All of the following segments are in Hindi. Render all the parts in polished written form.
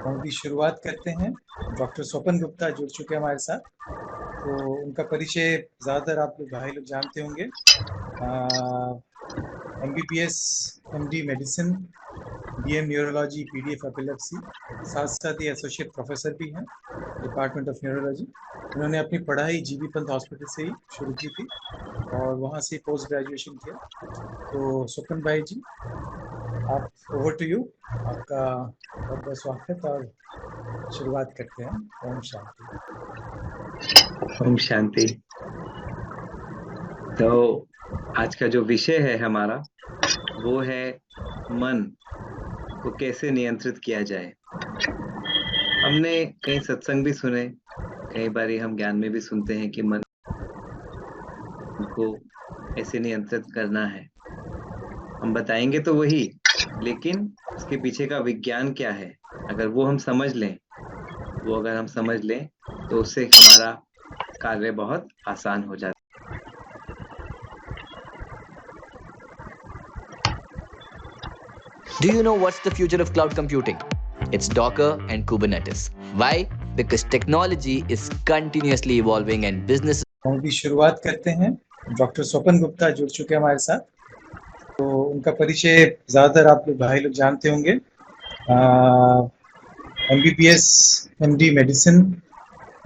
हम अभी शुरुआत करते हैं। डॉक्टर स्वपन गुप्ता जुड़ चुके हैं हमारे साथ, तो उनका परिचय ज़्यादातर आप लोग भाई लोग जानते होंगे। MBBS MD medicine, BM neurology, PDF epilepsy, साथ साथ ही एसोसिएट प्रोफेसर भी हैं डिपार्टमेंट ऑफ न्यूरोलॉजी। उन्होंने अपनी पढ़ाई जीबी पंत हॉस्पिटल से ही शुरू की थी और वहाँ से पोस्ट ग्रेजुएशन किया। तो स्वपन भाई जी, आप ओवर टू यू। आपका बहुत बहुत स्वागत और शुरुआत करते हैं। ओम शांति। ओम शांति। तो आज का जो विषय है हमारा वो है मन को कैसे नियंत्रित किया जाए। हमने कई सत्संग भी सुने, कई बारी हम ज्ञान में भी सुनते हैं कि मन को ऐसे नियंत्रित करना है। हम बताएंगे तो वही, लेकिन उसके पीछे का विज्ञान क्या है, अगर हम समझ लें तो उससे हमारा कार्य बहुत आसान हो जाता है। Do you know what's the future of cloud computing? It's Docker and Kubernetes. Why? Because technology is continuously evolving and business. हम अभी शुरुआत करते हैं। डॉक्टर स्वपन गुप्ता जुड़ चुके हैं हमारे साथ, तो उनका परिचय ज़्यादातर आप लोग भाई लोग जानते होंगे। MBBS MD medicine,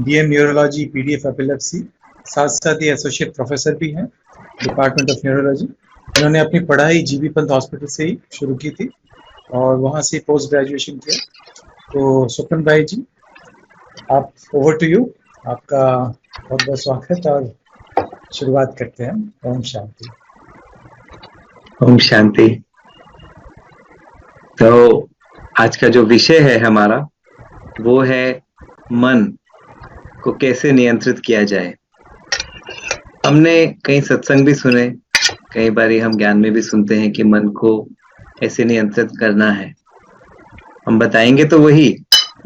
BM neurology, PDF epilepsy, साथ साथ ही एसोसिएट प्रोफेसर भी हैं डिपार्टमेंट ऑफ न्यूरोलॉजी। उन्होंने अपनी पढ़ाई जीबी पंत हॉस्पिटल से ही शुरू की थी और वहाँ से पोस्ट ग्रेजुएशन किया। तो स्वपन भाई जी, आप ओवर टू यू। आपका बहुत बहुत स्वागत और शुरुआत करते हैं। ओम शांति। ओम शांति। तो आज का जो विषय है हमारा वो है मन को कैसे नियंत्रित किया जाए। हमने कई सत्संग भी सुने, कई बारी हम ज्ञान में भी सुनते हैं कि मन को ऐसे नियंत्रित करना है। हम बताएंगे तो वही,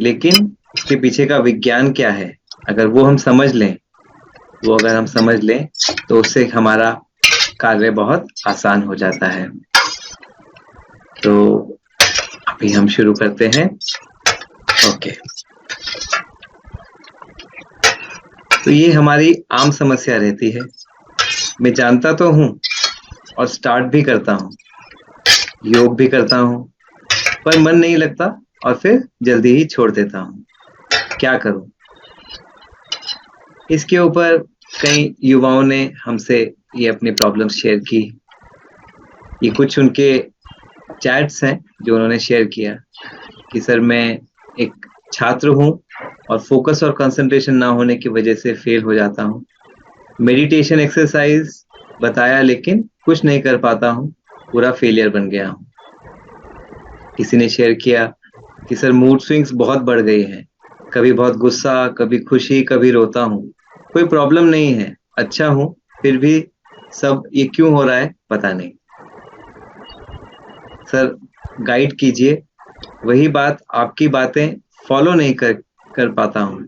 लेकिन उसके पीछे का विज्ञान क्या है, अगर हम समझ लें तो उससे हमारा कार्य बहुत आसान हो जाता है। तो अभी हम शुरू करते हैं। ओके, तो ये हमारी आम समस्या रहती है। मैं जानता तो हूँ और स्टार्ट भी करता हूँ, योग भी करता हूँ, पर मन नहीं लगता और फिर जल्दी ही छोड़ देता हूँ। क्या करूँ? इसके ऊपर कई युवाओं ने हमसे ये अपनी प्रॉब्लम्स शेयर की। ये कुछ उनके चैट्स हैं जो उन्होंने शेयर किया कि सर, मैं एक छात्र हूँ और फोकस और कंसंट्रेशन ना होने की वजह से फेल हो जाता हूँ। मेडिटेशन एक्सरसाइज बताया लेकिन कुछ नहीं कर पाता हूँ, पूरा फेलियर बन गया हूँ। किसी ने शेयर किया कि सर, मूड स्विंग्स बहुत बढ़ गई हैं, कभी बहुत गुस्सा, कभी खुशी, कभी रोता हूँ। कोई प्रॉब्लम नहीं है, अच्छा हूँ, फिर भी सब ये क्यों हो रहा है पता नहीं। सर गाइड कीजिए, वही बात, आपकी बातें फॉलो नहीं कर पाता हूँ।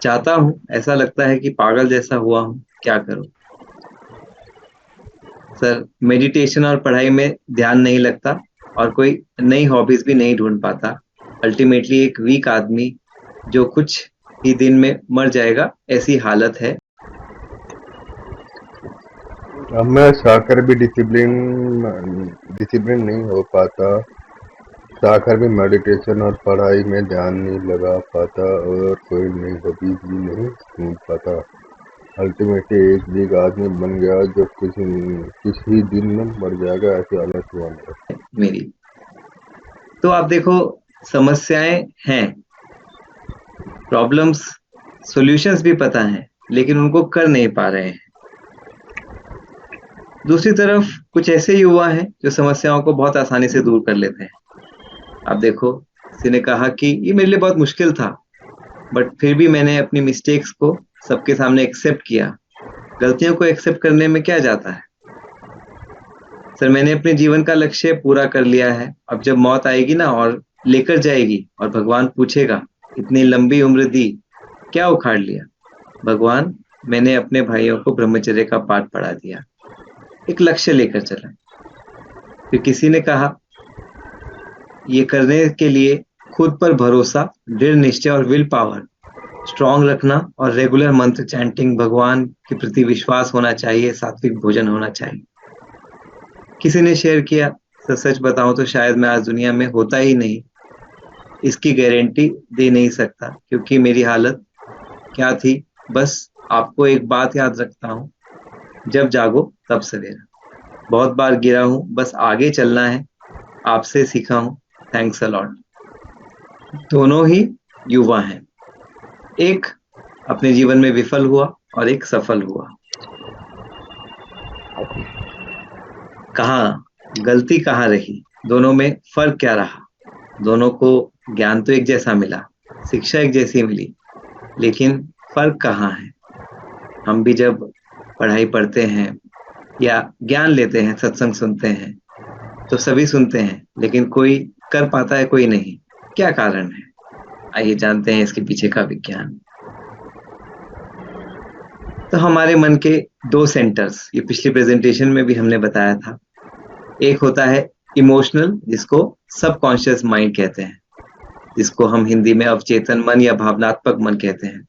चाहता हूँ, ऐसा लगता है कि पागल जैसा हुआ हूँ, क्या करूँ? सर मेडिटेशन और पढ़ाई में ध्यान नहीं लगता और कोई नई हॉबीज भी नहीं ढूंढ पाता। अल्टीमेटली एक वीक आदमी जो कुछ ही दिन में मर जाएगा, ऐसी हालत है। अब मैं चाहकर भी डिसिप्लिन नहीं हो पाता, चाहकर भी मेडिटेशन और पढ़ाई में ध्यान नहीं लगा पाता और कोई नई हॉबीज भी नहीं ढूंढ पाता। अल्टीमेटली एक वीक आदमी बन गया जो किसी दिन में मर जाएगा, ऐसी हालत हुआ मेरी। तो आप देखो, समस्याएं हैं, प्रॉब्लम्स, सॉल्यूशंस भी पता है, लेकिन उनको कर नहीं पा रहे हैं। दूसरी तरफ कुछ ऐसे युवा हैं जो समस्याओं को बहुत आसानी से दूर कर लेते हैं। आप देखो, किसी ने कहा कि ये मेरे लिए बहुत मुश्किल था, बट फिर भी मैंने अपनी मिस्टेक्स को सबके सामने एक्सेप्ट किया। गलतियों को एक्सेप्ट करने में क्या जाता है? सर मैंने अपने जीवन का लक्ष्य पूरा कर लिया है, अब जब मौत आएगी ना और लेकर जाएगी और भगवान पूछेगा इतनी लंबी उम्र दी, क्या उखाड़ लिया? भगवान, मैंने अपने भाइयों को ब्रह्मचर्य का पाठ पढ़ा दिया, एक लक्ष्य लेकर चला। फिर किसी ने कहा ये करने के लिए खुद पर भरोसा, दृढ़ निश्चय और विल पावर स्ट्रांग रखना और रेगुलर मंत्र चैंटिंग, भगवान के प्रति विश्वास होना चाहिए, सात्विक भोजन होना चाहिए। किसी ने शेयर किया, सच बताऊं तो शायद मैं आज दुनिया में होता ही नहीं, इसकी गारंटी दे नहीं सकता, क्योंकि मेरी हालत क्या थी। बस आपको एक बात याद रखता हूँ, जब जागो तब सवेरा। बहुत बार गिरा हूँ, बस आगे चलना है, आपसे सीखा हूँ, थैंक्स अ लॉट। दोनों ही युवा हैं, एक अपने जीवन में विफल हुआ और एक सफल हुआ। कहाँ गलती कहाँ रही, दोनों में फर्क क्या रहा? दोनों को ज्ञान तो एक जैसा मिला, शिक्षा एक जैसी मिली, लेकिन फर्क कहाँ है? हम भी जब पढ़ाई पढ़ते हैं या ज्ञान लेते हैं, सत्संग सुनते हैं, तो सभी सुनते हैं, लेकिन कोई कर पाता है, कोई नहीं। क्या कारण है? आइए जानते हैं इसके पीछे का विज्ञान। तो हमारे मन के दो सेंटर्स, ये पिछली प्रेजेंटेशन में भी हमने बताया था। एक होता है इमोशनल, जिसको सबकॉन्शियस माइंड कहते हैं, जिसको हम हिंदी में अवचेतन मन या भावनात्मक मन कहते हैं।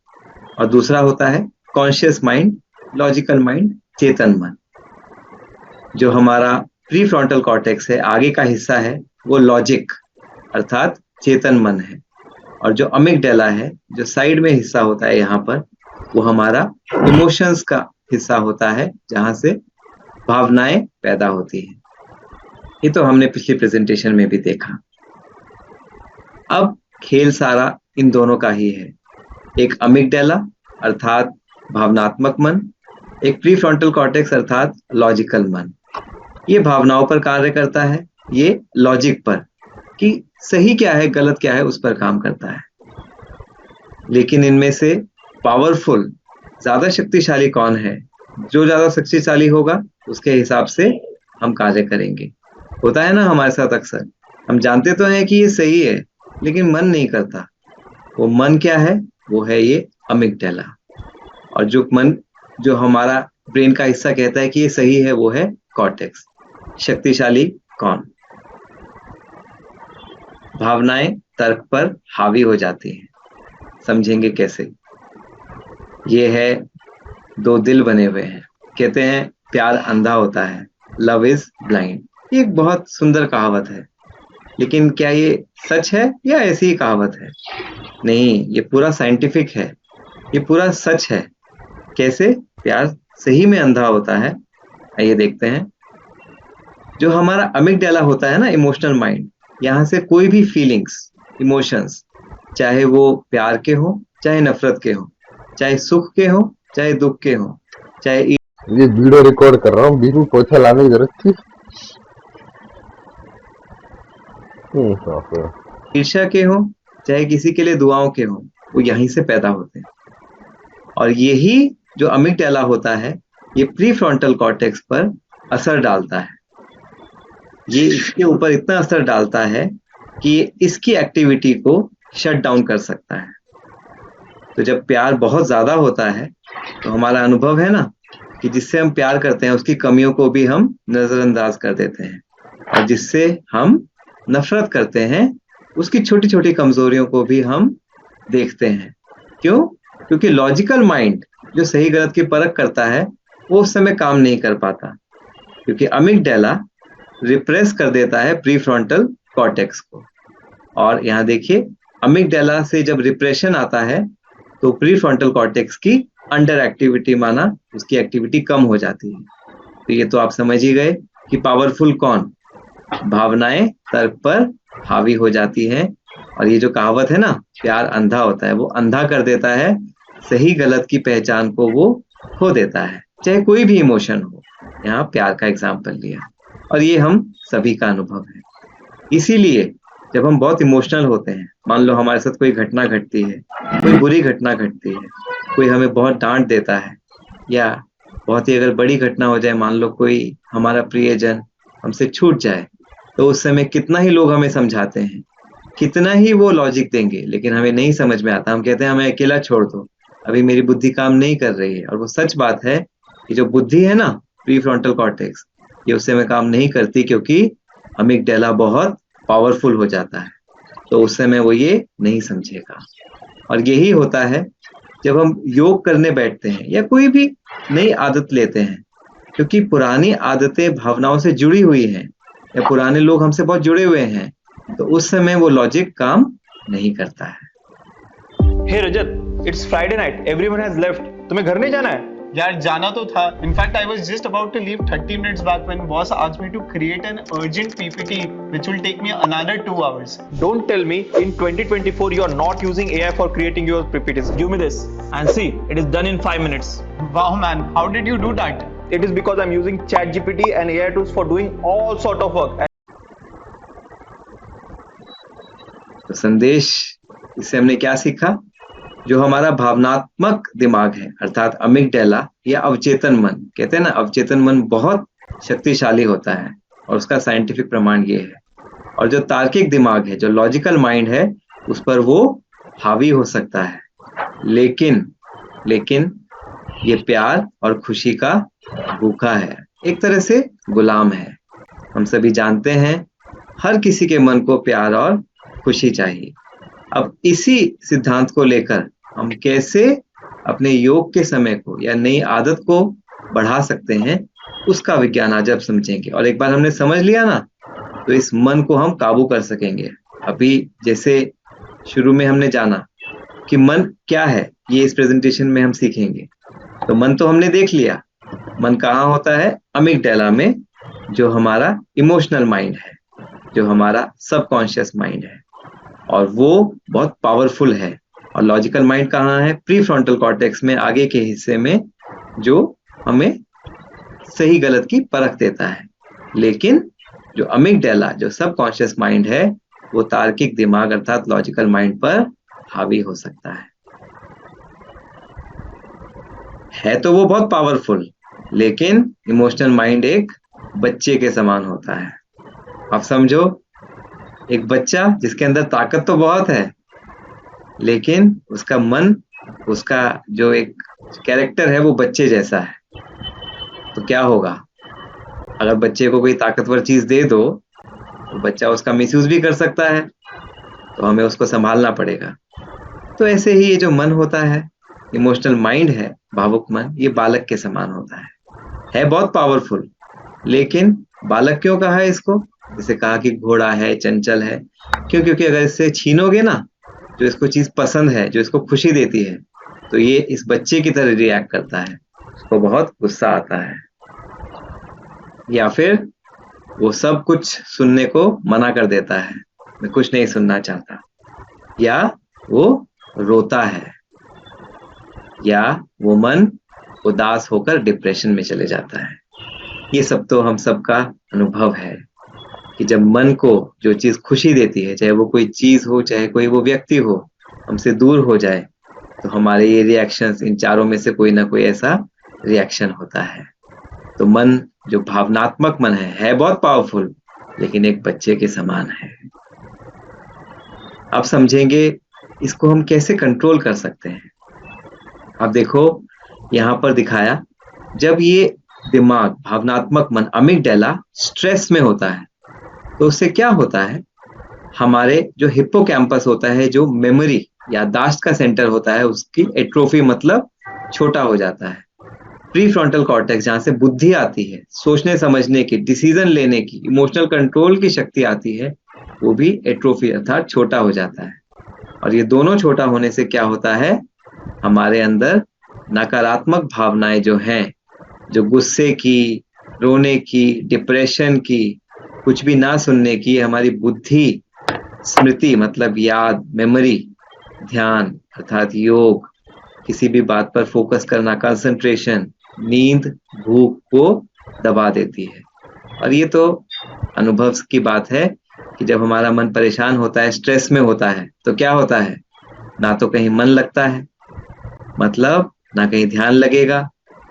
और दूसरा होता है कॉन्शियस माइंड, लॉजिकल माइंड, चेतन मन। जो हमारा प्री फ्रंटल कॉर्टेक्स है, आगे का हिस्सा है, वो लॉजिक अर्थात चेतन मन है। और जो अमिगडाला है, जो साइड में हिस्सा होता है यहाँ पर, वो हमारा इमोशंस का हिस्सा होता है, जहां से भावनाएं पैदा होती हैं। ये तो हमने पिछली प्रेजेंटेशन में भी देखा। अब खेल सारा इन दोनों का ही है, एक अमिगडाला अर्थात भावनात्मक मन, एक प्री फ्रंटल कॉर्टेक्स अर्थात लॉजिकल मन। ये भावनाओं पर कार्य करता है, ये लॉजिक पर, कि सही क्या है गलत क्या है उस पर काम करता है। लेकिन इनमें से पावरफुल, ज्यादा शक्तिशाली कौन है? जो ज्यादा शक्तिशाली होगा उसके हिसाब से हम कार्य करेंगे। होता है ना हमारे साथ अक्सर, हम जानते तो हैं कि ये सही है, लेकिन मन नहीं करता। वो मन क्या है? वो है ये अमिगडाला। और जो मन, जो हमारा ब्रेन का हिस्सा कहता है कि ये सही है, वो है कॉर्टेक्स। शक्तिशाली कौन? भावनाएं तर्क पर हावी हो जाती हैं। समझेंगे कैसे? ये है दो दिल बने हुए हैं, कहते हैं प्यार अंधा होता है, लव इज ब्लाइंड। ये एक बहुत सुंदर कहावत है, लेकिन क्या ये सच है या ऐसी ही कहावत है? नहीं, ये पूरा साइंटिफिक है, ये पूरा सच है। कैसे प्यार सही में अंधा होता है? आइए देखते हैं। जो हमारा अमिगडाला होता है ना, इमोशनल माइंड, यहाँ से कोई भी फीलिंग्स, इमोशंस, चाहे वो प्यार के हो, चाहे नफरत के हो, चाहे सुख के हो, चाहे दुख के हो, चाहे ये वीडियो रिकॉर्ड कर रहा हूँ, बीच में पोछा लाने की जरूरत थी। ईर्ष्या के हो, चाहे किसी के लिए दुआओं के हो, वो यहीं से पैदा होते हैं। और यही जो अमिगडाला होता है, ये प्री फ्रंटल कॉर्टेक्स पर असर डालता है। ये इसके ऊपर इतना असर डालता है कि ये इसकी एक्टिविटी को शट डाउन कर सकता है। तो जब प्यार बहुत ज्यादा होता है, तो हमारा अनुभव है ना कि जिससे हम प्यार करते हैं उसकी कमियों को भी हम नजरअंदाज कर देते हैं, और जिससे हम नफरत करते हैं उसकी छोटी छोटी कमजोरियों को भी हम देखते हैं। क्यों? क्योंकि लॉजिकल माइंड जो सही गलत की परख करता है, वो उस समय काम नहीं कर पाता, क्योंकि अमिगडाला रिप्रेस कर देता है प्री फ्रंटल कॉर्टेक्स को। और यहाँ देखिए, अमिगडाला से जब रिप्रेशन आता है, तो प्री फ्रंटल कॉर्टेक्स की अंडर एक्टिविटी माना, उसकी एक्टिविटी कम हो जाती है। तो ये तो आप समझ ही गए कि पावरफुल कौन? भावनाएं तर्क पर हावी हो जाती हैं। और ये जो कहावत है ना, प्यार अंधा होता है, वो अंधा कर देता है, सही गलत की पहचान को वो खो देता है, चाहे कोई भी इमोशन हो। यहाँ प्यार का एग्जाम्पल लिया, और ये हम सभी का अनुभव है। इसीलिए जब हम बहुत इमोशनल होते हैं, मान लो हमारे साथ कोई घटना घटती है, कोई बुरी घटना घटती है, कोई हमें बहुत डांट देता है, या बहुत ही अगर बड़ी घटना हो जाए, मान लो कोई हमारा प्रियजन हमसे छूट जाए, तो उस समय कितना ही लोग हमें समझाते हैं, कितना ही वो लॉजिक देंगे, लेकिन हमें नहीं समझ में आता। हम कहते हैं हमें अकेला छोड़ दो, अभी मेरी बुद्धि काम नहीं कर रही है। और वो सच बात है कि जो बुद्धि है ना, प्री फ्रंटल कॉर्टेक्स, ये उस समय काम नहीं करती, क्योंकि अमिगडाला बहुत पावरफुल हो जाता है। तो उस समय वो ये नहीं समझेगा। और यही होता है जब हम योग करने बैठते हैं या कोई भी नई आदत लेते हैं, क्योंकि पुरानी आदतें भावनाओं से जुड़ी हुई हैं या पुराने लोग हमसे बहुत जुड़े हुए हैं, तो उस समय वो लॉजिक काम नहीं करता है। Hey Rajat, it's Friday night, everyone has left. तुम्हें घर नहीं जाना है? यार जाना तो था। In fact I was just about to leave 30 minutes back when boss asked me to create an urgent PPT which will take me another 2 hours. Don't tell me in 2024 you are not using AI for creating your PPTs. Give me this and see, it is done in 5 minutes. Wow man, how did you do that? It is because I'm using ChatGPT and AI tools for doing all sort of work. तो संदेश इससे हमने क्या सीखा? जो हमारा भावनात्मक दिमाग है अर्थात अमिगडाला या अवचेतन मन, कहते हैं ना अवचेतन मन बहुत शक्तिशाली होता है और उसका साइंटिफिक प्रमाण ये है। और जो तार्किक दिमाग है, जो लॉजिकल माइंड है, उस पर वो हावी हो सकता है, लेकिन ये प्यार और खुशी का भूखा है, एक तरह से गुलाम है। हम सभी जानते हैं हर किसी के मन को प्यार और खुशी चाहिए। अब इसी सिद्धांत को लेकर हम कैसे अपने योग के समय को या नई आदत को बढ़ा सकते हैं, उसका विज्ञान आज आप समझेंगे। और एक बार हमने समझ लिया ना, तो इस मन को हम काबू कर सकेंगे। अभी जैसे शुरू में हमने जाना कि मन क्या है, ये इस प्रेजेंटेशन में हम सीखेंगे। तो मन तो हमने देख लिया, मन कहाँ होता है? अमिगडाला में, जो हमारा इमोशनल माइंड है, जो हमारा सबकॉन्शियस माइंड है, और वो बहुत पावरफुल है। और लॉजिकल माइंड कहाँ है? प्री फ्रंटल कॉर्टेक्स में, आगे के हिस्से में, जो हमें सही गलत की परख देता है। लेकिन जो अमिगडाला, जो सबकॉन्शियस माइंड है, वो तार्किक दिमाग अर्थात लॉजिकल माइंड पर हावी हो सकता है तो वो बहुत पावरफुल, लेकिन इमोशनल माइंड एक बच्चे के समान होता है। आप समझो, एक बच्चा जिसके अंदर ताकत तो बहुत है, लेकिन उसका मन, उसका जो एक कैरेक्टर है, वो बच्चे जैसा है। तो क्या होगा? अगर बच्चे को कोई ताकतवर चीज दे दो तो बच्चा उसका मिसयूज भी कर सकता है, तो हमें उसको संभालना पड़ेगा। तो ऐसे ही ये जो मन होता है, इमोशनल माइंड है, भावुक मन, ये बालक के समान होता है बहुत पावरफुल। लेकिन बालक क्यों कहा है इसको? जैसे कहा कि घोड़ा है, चंचल है, क्योंकि अगर इससे छीनोगे ना, जो इसको चीज पसंद है, जो इसको खुशी देती है, तो ये इस बच्चे की तरह रिएक्ट करता है, उसको बहुत गुस्सा आता है, या फिर वो सब कुछ सुनने को मना कर देता है, मैं कुछ नहीं सुनना चाहता, या वो रोता है, या वो मन उदास होकर डिप्रेशन में चले जाता है। ये सब तो हम सबका अनुभव है कि जब मन को जो चीज खुशी देती है, चाहे वो कोई चीज हो, चाहे कोई वो व्यक्ति हो, हमसे दूर हो जाए, तो हमारे ये रिएक्शंस, इन चारों में से कोई ना कोई ऐसा रिएक्शन होता है। तो मन, जो भावनात्मक मन है बहुत पावरफुल, लेकिन एक बच्चे के समान है। अब समझेंगे इसको हम कैसे कंट्रोल कर सकते हैं। अब देखो, यहाँ पर दिखाया, जब ये दिमाग, भावनात्मक मन, अमिगडाला स्ट्रेस में होता है, तो उससे क्या होता है? हमारे जो हिप्पोकैम्पस होता है, जो मेमोरी, याददाश्त का सेंटर होता है, उसकी एट्रोफी मतलब छोटा हो जाता है। प्री फ्रंटल कॉर्टेक्स, जहाँ से बुद्धि आती है, सोचने समझने की, डिसीजन लेने की, इमोशनल कंट्रोल की शक्ति आती है, वो भी एट्रोफी अर्थात छोटा हो जाता है। और ये दोनों छोटा होने से क्या होता है? हमारे अंदर नकारात्मक भावनाएं जो हैं, जो गुस्से की, रोने की, डिप्रेशन की, कुछ भी ना सुनने की, हमारी बुद्धि, स्मृति मतलब याद, मेमोरी, ध्यान अर्थात योग, किसी भी बात पर फोकस करना, कंसंट्रेशन, नींद, भूख को दबा देती है। और ये तो अनुभव की बात है कि जब हमारा मन परेशान होता है, स्ट्रेस में होता है, तो क्या होता है? ना तो कहीं मन लगता है, मतलब ना कहीं ध्यान लगेगा,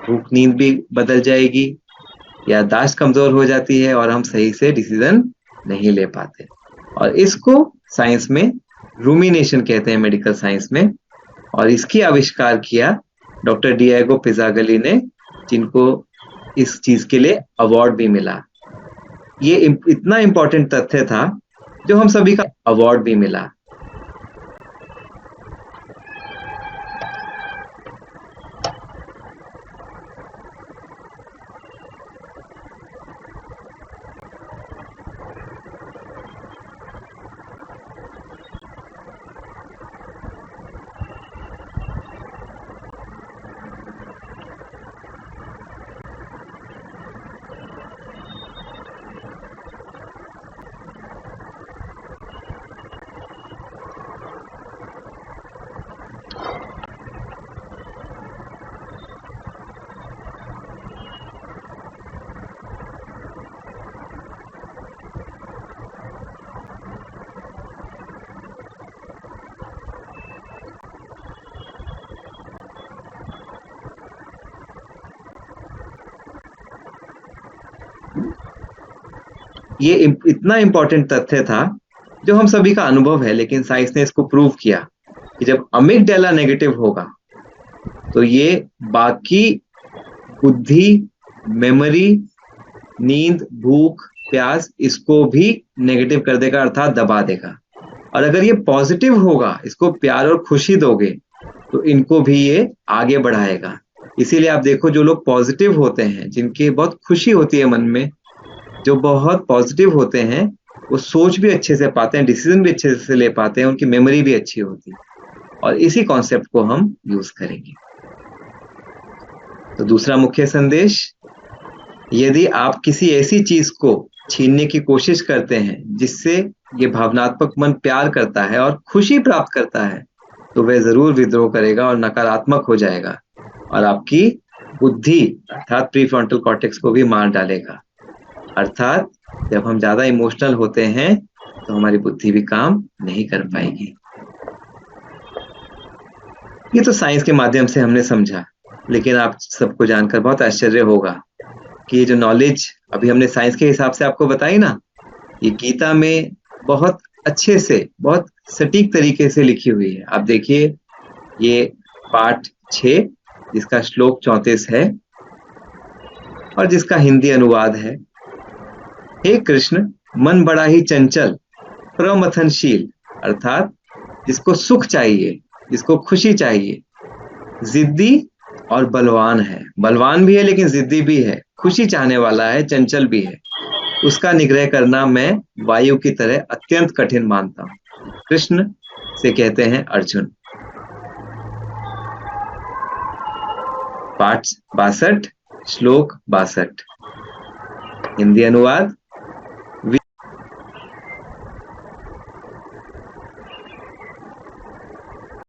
भूख, नींद भी बदल जाएगी, याददाश्त कमजोर हो जाती है, और हम सही से डिसीजन नहीं ले पाते। और इसको साइंस में रूमिनेशन कहते हैं, मेडिकल साइंस में। और इसकी आविष्कार किया डॉक्टर डिएगो पिज़ागली ने, जिनको इस चीज के लिए अवार्ड भी मिला। ये इतना इम्पोर्टेंट तथ्य था जो हम सभी का अवार्ड भी मिला। ये इतना इंपॉर्टेंट तथ्य था जो हम सभी का अनुभव है, लेकिन साइंस ने इसको प्रूव किया कि जब अमिगडाला नेगेटिव होगा तो ये बाकी बुद्धि, मेमोरी, नींद, भूख, प्यास इसको भी नेगेटिव कर देगा, अर्थात दबा देगा। और अगर ये पॉजिटिव होगा, इसको प्यार और खुशी दोगे तो इनको भी ये आगे बढ़ाएगा। इसीलिए आप देखो जो लोग पॉजिटिव होते हैं, जिनकी बहुत खुशी होती है मन में, जो बहुत पॉजिटिव होते हैं, वो सोच भी अच्छे से पाते हैं, डिसीजन भी अच्छे से ले पाते हैं, उनकी मेमोरी भी अच्छी होती है। और इसी कॉन्सेप्ट को हम यूज करेंगे। तो दूसरा मुख्य संदेश, यदि आप किसी ऐसी चीज को छीनने की कोशिश करते हैं जिससे ये भावनात्मक मन प्यार करता है और खुशी प्राप्त करता है, तो वह जरूर विद्रोह करेगा और नकारात्मक हो जाएगा और आपकी बुद्धि अर्थात प्रीफ्रंटल कॉर्टेक्स को भी मार डालेगा। अर्थात जब हम ज्यादा इमोशनल होते हैं तो हमारी बुद्धि भी काम नहीं कर पाएगी। ये तो साइंस के माध्यम से हमने समझा, लेकिन आप सबको जानकर बहुत आश्चर्य होगा कि ये जो नॉलेज अभी हमने साइंस के हिसाब से आपको बताई ना, ये गीता में बहुत अच्छे से, बहुत सटीक तरीके से लिखी हुई है। आप देखिए, ये पाठ 6 जिसका श्लोक 34 है और जिसका हिंदी अनुवाद है। हे कृष्ण, मन बड़ा ही चंचल, प्रमथनशील, अर्थात जिसको सुख चाहिए, जिसको खुशी चाहिए, जिद्दी और बलवान है। बलवान भी है लेकिन जिद्दी भी है, खुशी चाहने वाला है, चंचल भी है। उसका निग्रह करना मैं वायु की तरह अत्यंत कठिन मानता हूं। कृष्ण से कहते हैं अर्जुन। पाठ 62 श्लोक 62। हिंदी अनुवाद,